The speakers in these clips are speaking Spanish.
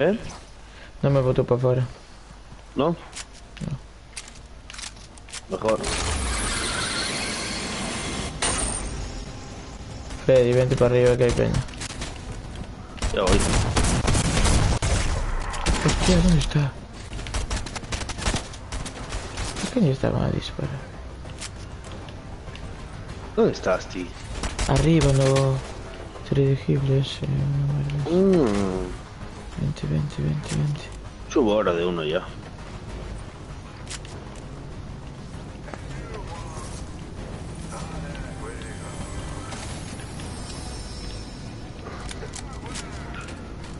¿Eh? No me botó para afuera. ¿No? Mejor. Freddy, vente para arriba que hay peña. Ya voy. Hostia, ¿dónde está? ¿Por qué ni estaba a disparar? ¿Dónde estás, tío? Arriba, no. Dirigible ese. Mmm. Vente. Subo ahora de uno ya.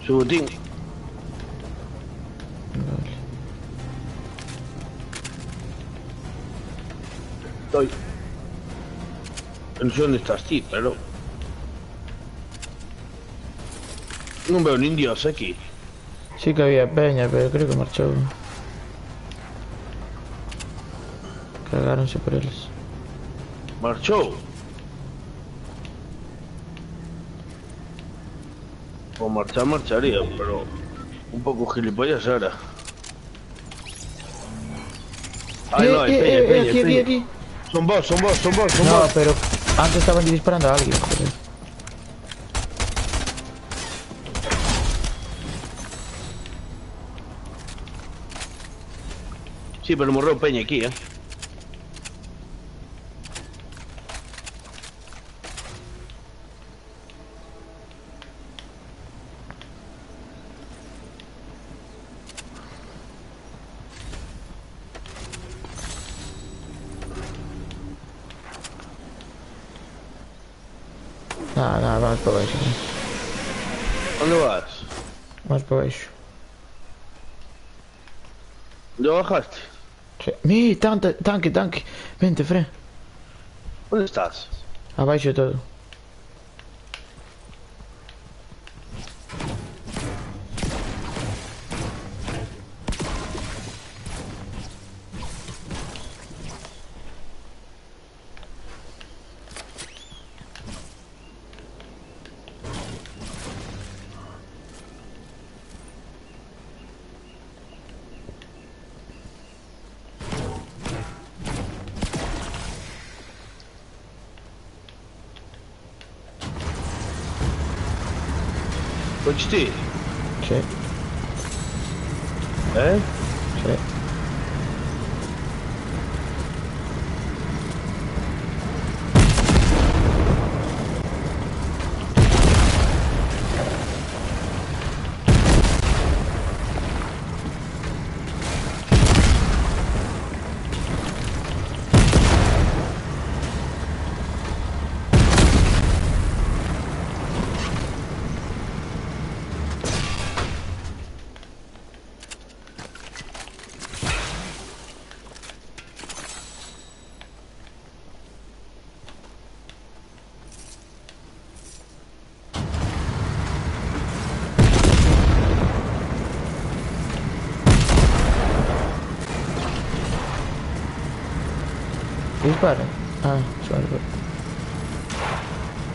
Subutín. Vale. Estoy. No sé dónde estás, tío, pero... No veo ni indios aquí. Sí que había peña, pero creo que marchó. Cagaronse por ellos. Marchó. O marchar, marcharía, pero... Un poco gilipollas ahora. Ay, no, hay peña. Aquí. Son vos. No, pero antes estaban disparando a alguien, joder. Sí, pero morreu peña aquí, Nada, vamos para abajo. ¿Dónde vas? Vamos para abajo. ¿Ya bajaste? Sí. Tanque. Vente, Fred. ¿Dónde estás? Abaixo todo. ¿Cochiste? Sí. ¿Eh? Sí. Dispara. Ah, suave.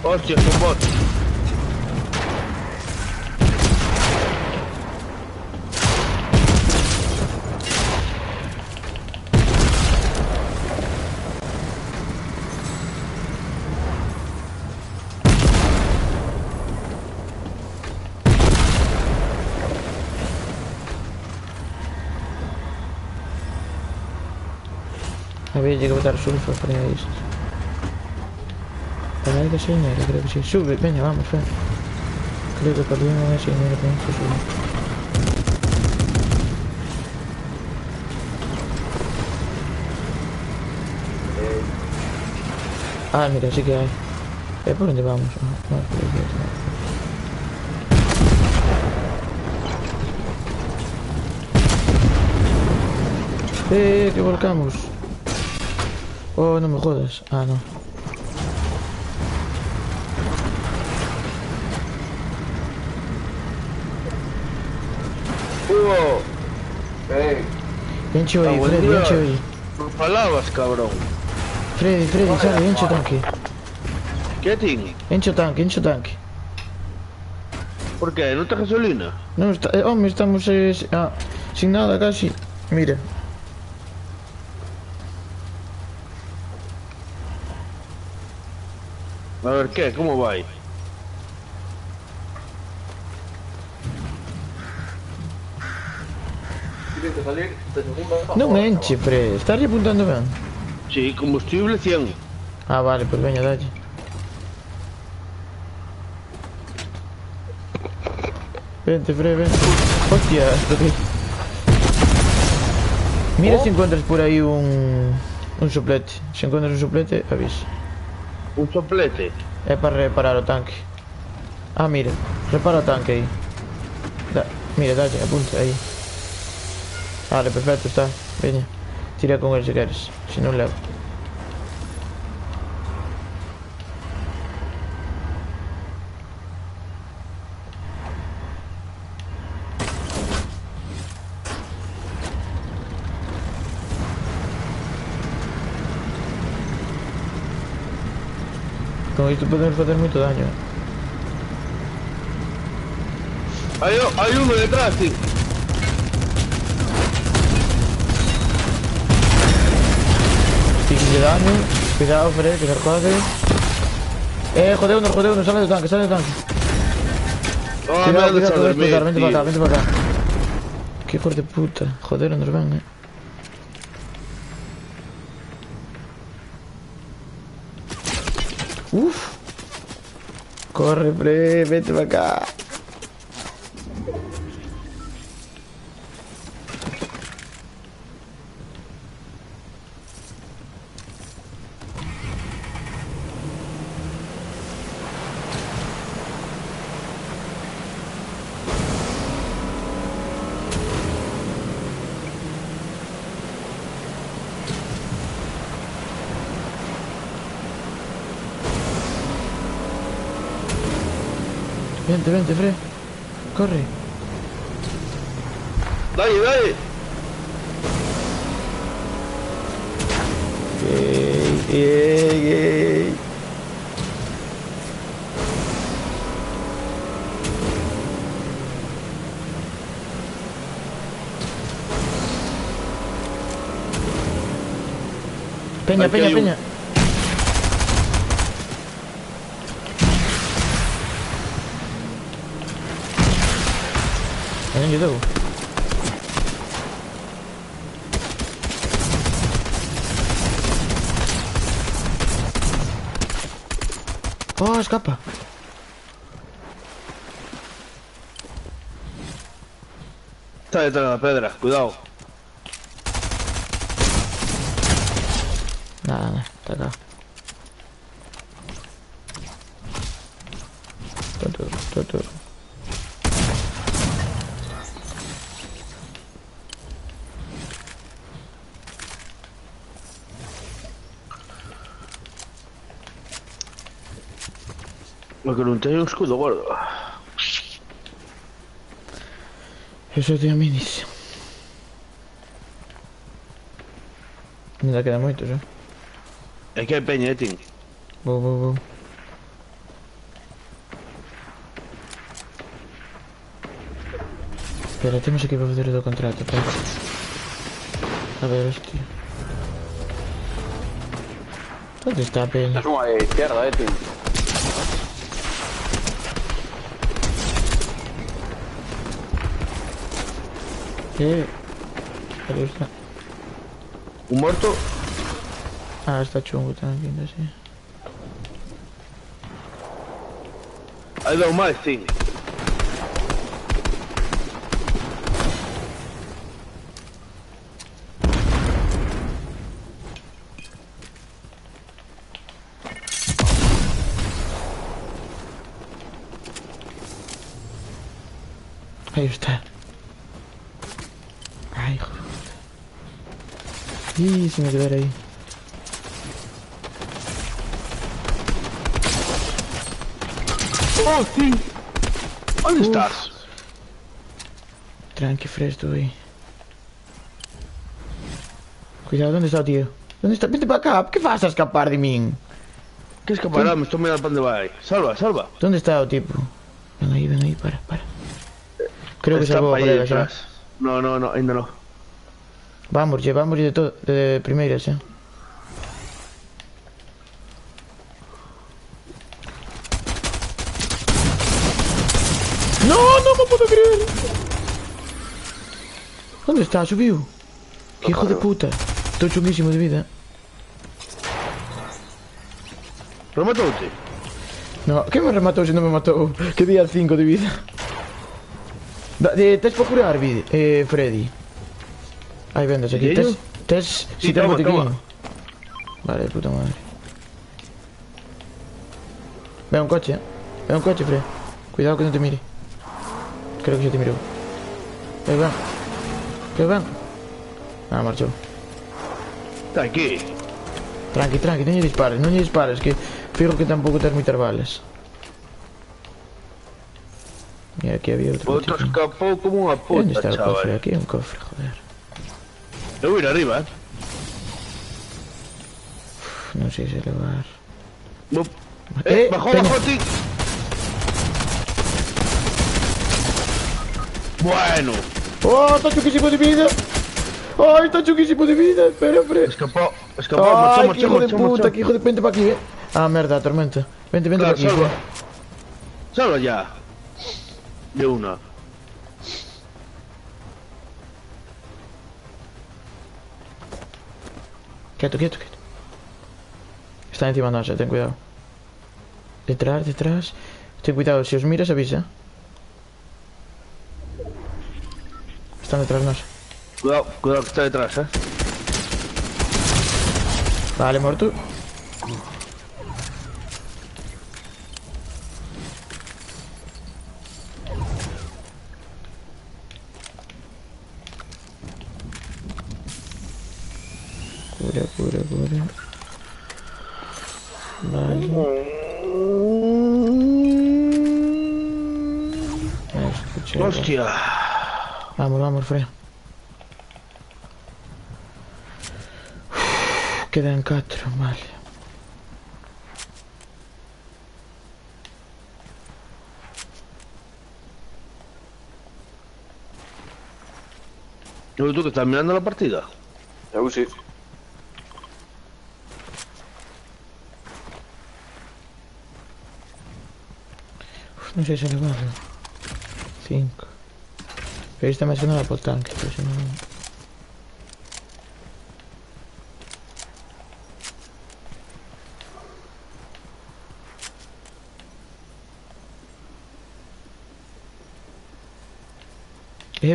Hostia, son bots. Había llegado a botar sulfo para esto. Para ahí que se dinero, creo que sí. Sube, venga, vamos, Fred. Creo que para bien ese dinero tenemos que subir. Ah, mira, sí que hay. ¿Por dónde vamos? Ah, por aquí, que volcamos. Oh, no me jodas. Ah, no. ¡Hugo! ¡Ey! Encho ahí, Freddy, encho ahí. No falabas, cabrón. Freddy, sale, encho tanque. ¿Qué tiene? Encho tanque. ¿Por qué? ¿No te gasolina? No, hombre, estamos sin nada casi. Mira. A ver, ¿qué? ¿Cómo va ahí? Non enche, Fred. Estás apuntando ben? Sí, combustible 100. Ah, vale, pues veña, dalle. Vente, Fred, vente. Hostia, esto que... Mira si encuentras por ahí un soplete. Si encuentras un soplete, avisa. Un soplete. Es para reparar o tanque. Ah, mira. Repara o tanque aí. Mira, dalle, apunta aí. Vale, perfecto, está. Veña. Tira con él si queres. Si non levo. Con isto podemos facer moito daño. Hay uno detrás, tío. Pique de daño. Cuidado, Fred, que se jode. Jodeuno, sale do tanque, Cuidado, cuidado, te voy a explotar, vente para acá. Que hijos de puta. Joder, nos van, Uf. Corre, Fred, vete para acá. Vente, Fred. Corre. Dale. Ey. Peña. En YouTube. Oh, escapa. Está detrás de la pedra, cuidado. Nada, está acá. Todo. Lo que no tengo un escudo gordo. Eso é de minis. Ainda queda moito, xa. É que hai peña, Tim. Vou. Espera, temos aquí para fazer o do contrato, espera. A ver, hostia. ¿Dónde está a peña? Es uno a la izquierda, Tim. Ahí está. Un muerto. Ah, está chungo también, así. Hai dado máis, Tim. Ahí está. Ay, hijo de puta. Y se me quedara ahí. Oh, Tim. ¿Dónde estás? Tranqui, fresco, ahí. Cuidado, ¿dónde está, tío? ¿Dónde está? Vete para acá. ¿Qué vas a escapar de mí? Que escapará, me estou mirando para onde vai. Salva. ¿Dónde está o tipo? Ven ahí, para. Creo que Está salvou o pa aí colega xa. detrás. No, ainda no. Vamos de todo, de primeiras, xa. No, no me puedo creer. ¿Dónde está? Subiu. Que hijo de puta. Estoy chunguísimo de vida. Rematou-te? No, que me rematou se non me matou? Que día 5 de vida. Tes para curar, Freddy. Aí vendes aquí. ¿Aquello? Tes... Sí, Si tes toma, botiquín. toma. Vale, puta madre. Ve un coche, Fred. Cuidado que no te mire. Creo que se te miró. Que van. Ah, marchou. Está aquí. Tranqui, non lle dispares, que fijo que tampouco tes moitas balas. E aquí había outro Outro botiquín. escapou como unha Onde puta, está o cofre? chaval. Aquí hai un cofre, joder. Eu vou ir arriba, Non sei se levar... Bajou, peña. bajou, ti. Bueno. Oh, está chuquísimo de vida. Ay, está chuquísimo de vida. Espera, Fred. Escapou, Ay, marchou, que hijo de puta, marchou. que hijo de... Vente pa aquí, Ah, merda, tormenta. Vente Claro, pa aquí, salva. Fred. Salva ya. De una. Quieto. Está encima nosa, ten cuidado. Detrás. Ten cuidado, se os miras avisa. Están detrás nosa. Cuidado que está detrás, Vale, morto. Cura. Vale. Escuché. Hostia. Vamos, Fred. Quedan 4, vale. ¿Tú que estás mirando la partida? Eu sí. Non sei se levarlo. 5. Pero está máis que nada por tanque, pero se non...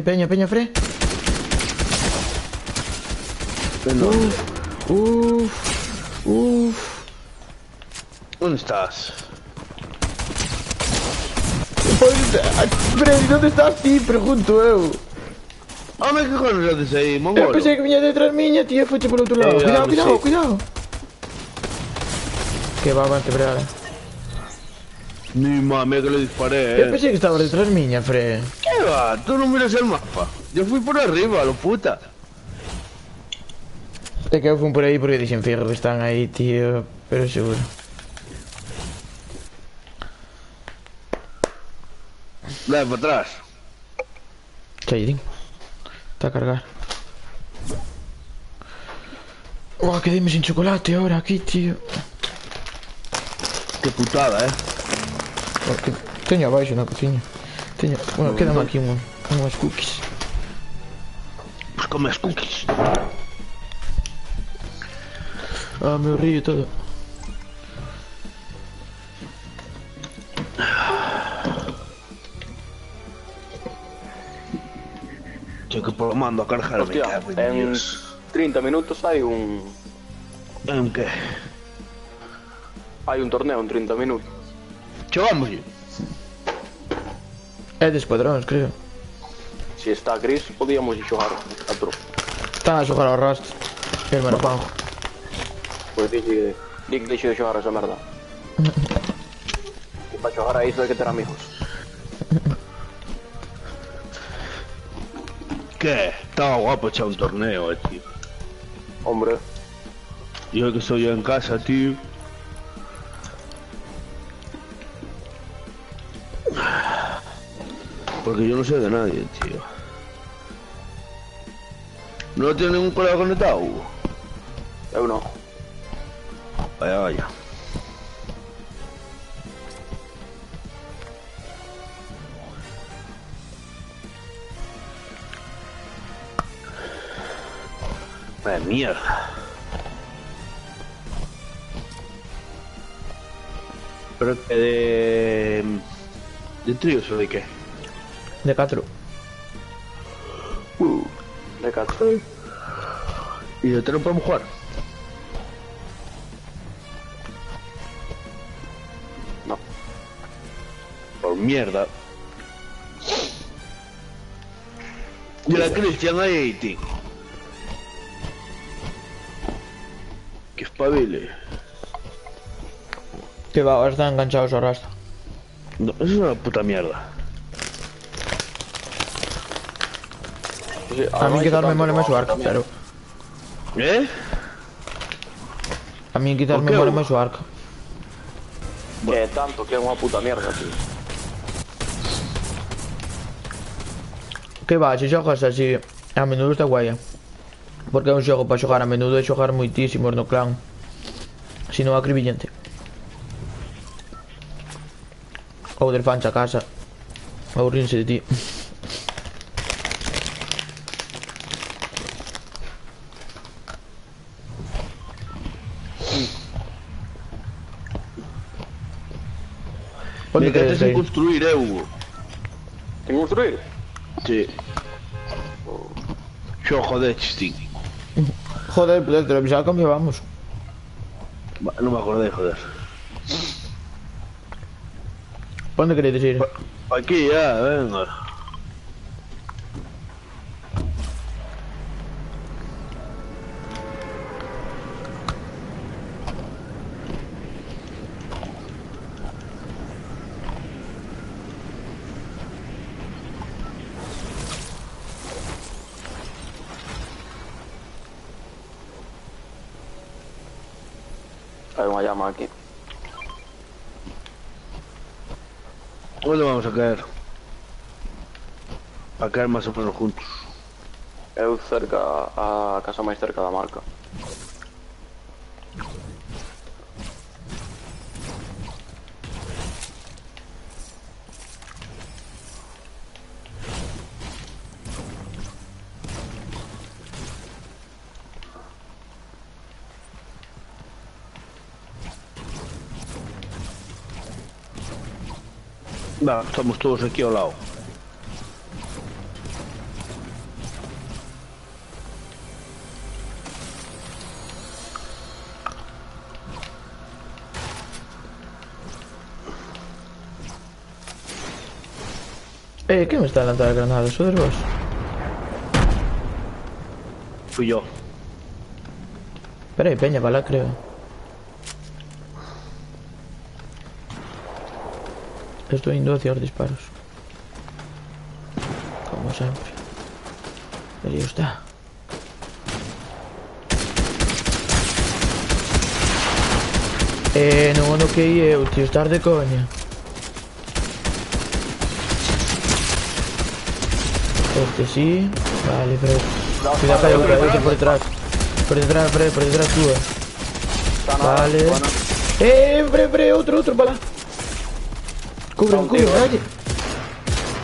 Peña, Fred. Uf. ¿Dónde estás? Freddy, ¿dónde estás ti? Pregunto eu. Hombre, ¿qué cojones haces ahí, Eu mongolo? pensei que viña detrás miña, tío, foche por outro lado. Cuidado. Que va avante, brada. Ni mame que le disparé, Eu pensei que estabas detrás miña, Fred. ¿Qué va? Tú no miras el mapa. Yo fui por arriba, lo puta. É que eu fui por aí porque dixen fijo que están aí, tío. Pero seguro. Dale para atrás. Chayín. Está a cargar. Oh, quedéme sin chocolate ahora aquí, tío. Qué putada, Oh, que teño abaixo na cociña. Bueno, quedan aquí unhas cookies. Pues comes cookies. Ah, meu río e todo. Tengo que por lo mando a cargar. Hostia, en 30 minutos hai un... ¿En qué? Hai un torneo en 30 minutos. Chavamos. É de escuadróns, creo. Se está Chris, podíamos ir xogar a tropa. Están a xogar ao Rust. Hermano Juanjo. Pois di que deixe de xogar esa merda. E para xogar a iso hai que ter amigos. ¿Qué? Estaba guapo echar un torneo, tío. Hombre, Yo que estoy en casa, tío. Porque yo no sé de nadie, tío. ¿No tiene ningún colega conectado? Eu no. Vaya, vaya. Vaya mierda. Pero que de tríos o de qué? De 4. De 4. ¿Y de trío podemos jugar? No. Por mierda. Y la Cristian ahí, tío. Que espabile. Que va, ahora están enganchados a rasta. No, eso es una puta mierda. Sí, A mí quitarme mola su arco, pero... ¿Eh? A mí quitarme ¿Por qué, mola Hugo? su arco. Que tanto, que é unha puta mierda, tío. Que va, se xogas así, a menudo está guai. Porque é un xogo para xogar a menudo e xogar moitísimos no clan. Si non acribillante. Ou del fancha a casa. Ou rinse de ti. Me Onde quedé queres sin ir? construir, Hugo. Ten que construir? Sí. Yo jodeches, tío. Joder, pues el televisor cambio vamos. No me acordé, joder. ¿Dónde queréis ir? Aquí ya, venga. Hai unha llama aquí. ¿Dónde vamos a caer? A caer más o menos juntos. Eu cerca, a casa máis cerca da marca. Va, estamos todos aquí al lado. ¿Quién me está lanzando granadas? ¿Sodes vos? Fui yo. Espera aí, peña, para lá creo. Estou indo hacia os disparos. Como sempre. Aí está. Non o que eu, tío, estar de coña. Este sí. Vale, pero... Cuidado que hai outro por detrás. Por detrás, por detrás túa. Vale. Bre, outro para lá. Cubren, dalle.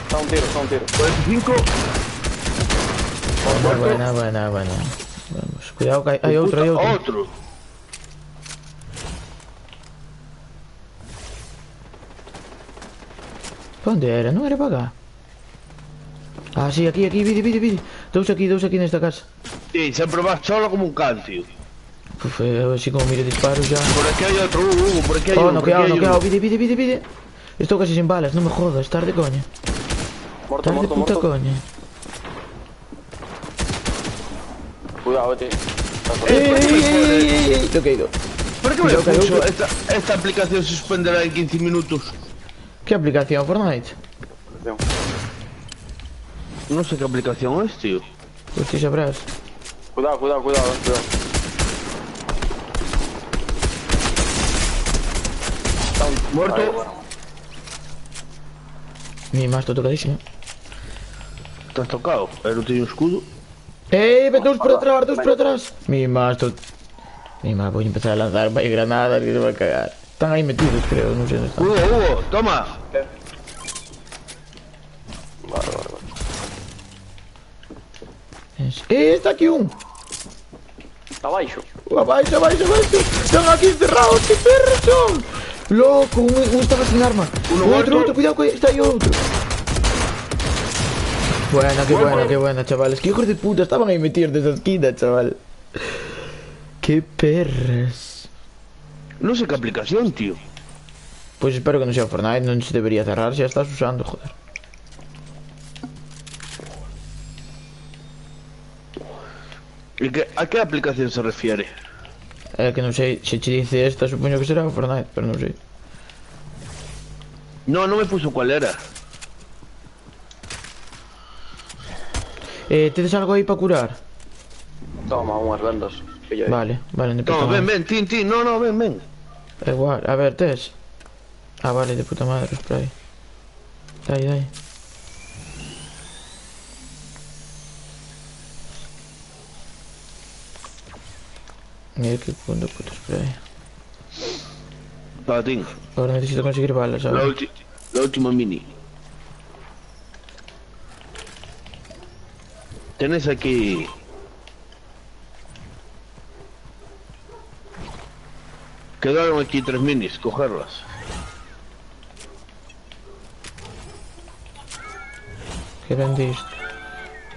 Está un tiro. 45. Buena. Vamos, cuidado que hai outro, Otro. ¿Dónde era? Non era para acá. Ah, sí, aquí, vide. Dous aquí nesta casa. Sí, siempre vas solo como un can, tío. Uf, así como mire disparos ya. Por aquí hay otro, por aquí hay Oh, uno. no quedado, vide. Esto casi sin balas, no me jodas, estar de coña. Morto, Estar de puta coña. Cuidado, tío. ¡Ey! Te he caído. ¿Por qué me puso esta aplicación se suspenderá en 15 minutos? ¿Qué aplicación? Fortnite. No sé qué aplicación es, tío. Pues sí sabrás. Cuidado. Muerto. Ahí, bueno. Mi masto tocadísimo. Estás tocado. Pero tiene un escudo. Dos por atrás, dos por atrás. Mi maestro. Mi ma, voy a empezar a lanzar granadas que se va a cagar. Están ahí metidos, creo, no sé dónde están. Hugo, toma. Vale. Está aquí un. Abaixo. Abaixo. Están aquí encerrados, qué perros son. Loco, uno estaba sin arma. Uno muerto. Otro, cuidado, está ahí otro. Qué buena, chavales. Qué hijos de puta, estaban ahí metidos de esa esquina, chaval. Qué perras. No sé qué aplicación, tío. Pues espero que no sea Fortnite, no se debería cerrar si ya estás usando, joder. ¿A qué aplicación se refiere? Que no sé, si te dice esta, supongo que será Fortnite, pero no sé. No me puso cuál era. ¿Tienes algo ahí para curar? Toma, unhas vendas. Pilla aí. Vale, de puta No, madre. ven, Tin. No, ven. Igual, a ver, Tess. Ah, vale, de puta madre, spray. Dai. Mira qué puto spray. Para Tin. Ahora necesito conseguir balas, ¿sabes? La última mini. Tenés aquí. Quedaron aquí 3 minis, cogerlas. ¿Qué eran esto?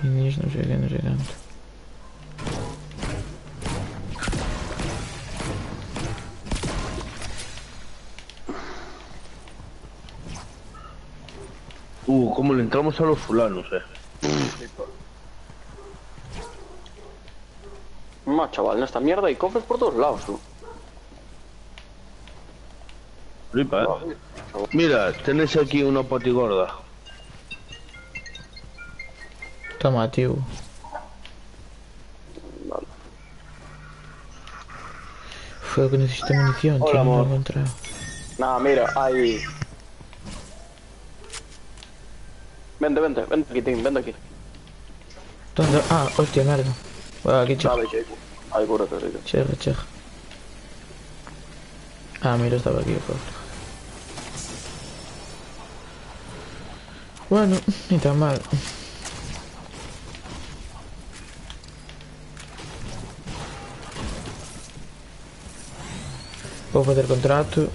Minis, no sé tanto. Cómo le entramos a los fulanos, Chaval, en esta mierda hay cofres por todos lados, tú. Flipa, Mira, tenés aquí una patigorda. Toma, tío. Vale. Fue que necesito munición, Hola, tío, no amor. lo he encontrado. Nah, mira, hay... Vente aquí, Tim, vente aquí. ¿Dónde? Ah, hostia, mierda. Bueno, aquí, cheja. Dale, chico. Ahí, cúrate, así que... Cheja. Ah, mira, estaba aquí, joder. Bueno, ni tan mal. Puedo fazer contrato.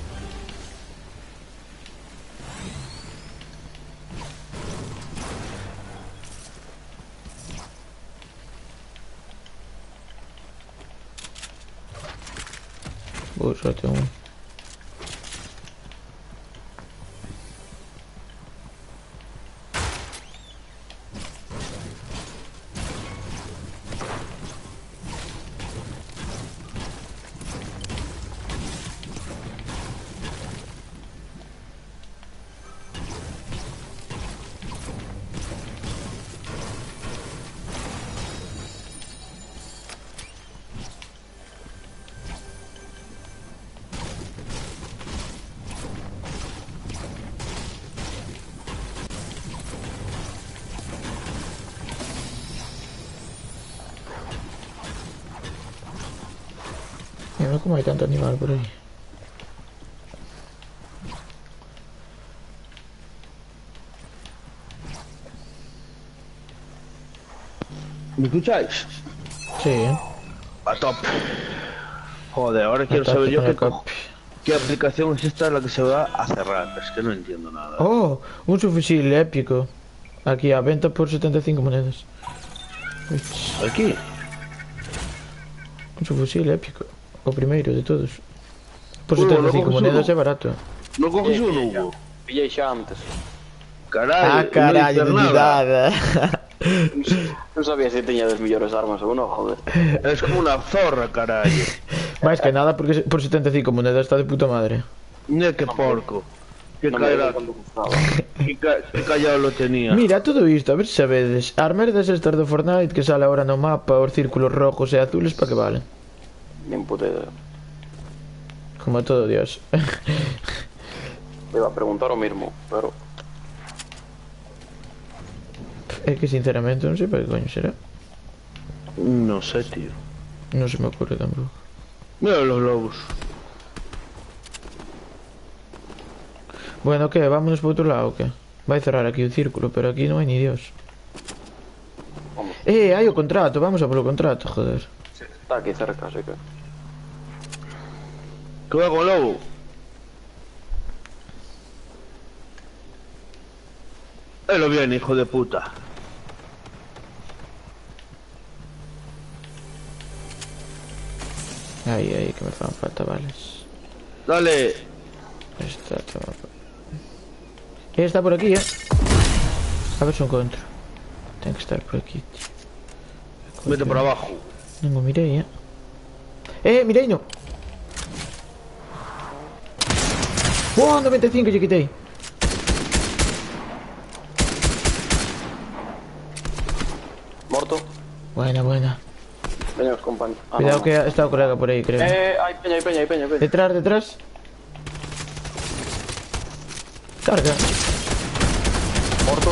Só tem um. Mira como hay tanto animal por ahí. ¿Me escucháis? Sí, A top. Joder, ahora quiero saber yo qué aplicación es esta la que se va a cerrar. Es que no entiendo nada. Oh, un subfusil épico. Aquí a venta por 75 monedas. Uch, ¿Aquí? un subfusil épico. O primeiro de todos. Por No 75 coges monedas uno. é barato. ¿No coges uno, Hugo? Pillei xa antes. Caray, Caralho, no dices nada. Non sabía se teñades mellores armas ou non, joder. Es como una zorra, caray. Máis que nada porque por 75 monedas está de puta madre. Mira qué porco. Qué Non me caerá. digas cando costaba. Qué callado lo tenía. Mira, todo isto, a ver se sabedes. As merdas estas do Fortnite que sale ahora no mapa, os círculos rojos e azules, para que valen? Nin puta idea. Como todo Dios. Iba a preguntar o mismo, pero... É que sinceramente non sei para que coño será. No sé, tío. Non se me ocurre tampouco. Mira los lobos. Bueno, que? Vámonos por outro lado, que? Vai cerrar aquí o círculo, pero aquí non hai ni Dios. Vamos. Hai o contrato, vamos a polo contrato, joder. Está aquí cerca, así que... ¿Qué va con lobo? Lo bien, hijo de puta. Aí, que me fan falta balas. Dale. Esta toma. Está por aquí, A ver se o encontro. Ten que estar por aquí, tío. Vete por abajo. Non o mirei, mirei no. ¡Oh, 95 lle quitei! Morto. Buena. Veños, compañero. Cuidado que está o colega por aí, creo. Hay peña. Detrás. Carga. Morto.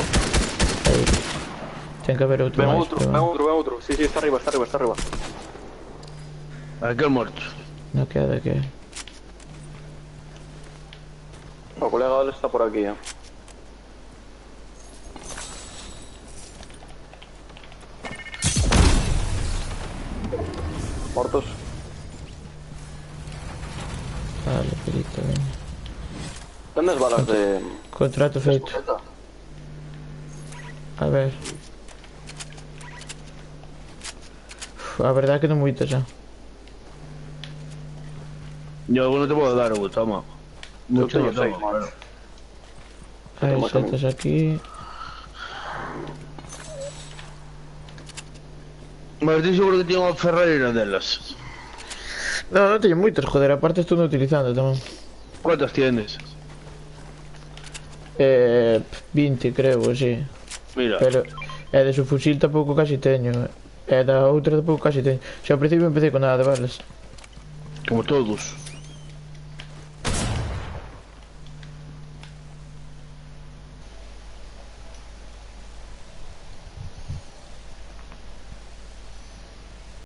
Aí. Ten que haber outro Ven máis. outro. Sí, está arriba. Aquel muerto. Non queda que... O colega dale está por aquí, Mortos. Vale, perito, veña. ¿Dónde balas de...? Contrato feito. escopeta? A ver. A verdade é que non moitas xa. Yo no te puedo dar, toma. Mucho tengo no tengo, seis, claro. Hai Toma, toma. setas aquí. Mas estoy seguro que tiene unha ferreira delas. Non teño moitas, joder, aparte estou non utilizando tamén. ¿Cuántas tienes? 20 creo, sí. Mira. Pero de su fusil tampouco casi teño. Da outra tampouco casi teño. Se ao principio empecé con nada de balas. Como todos.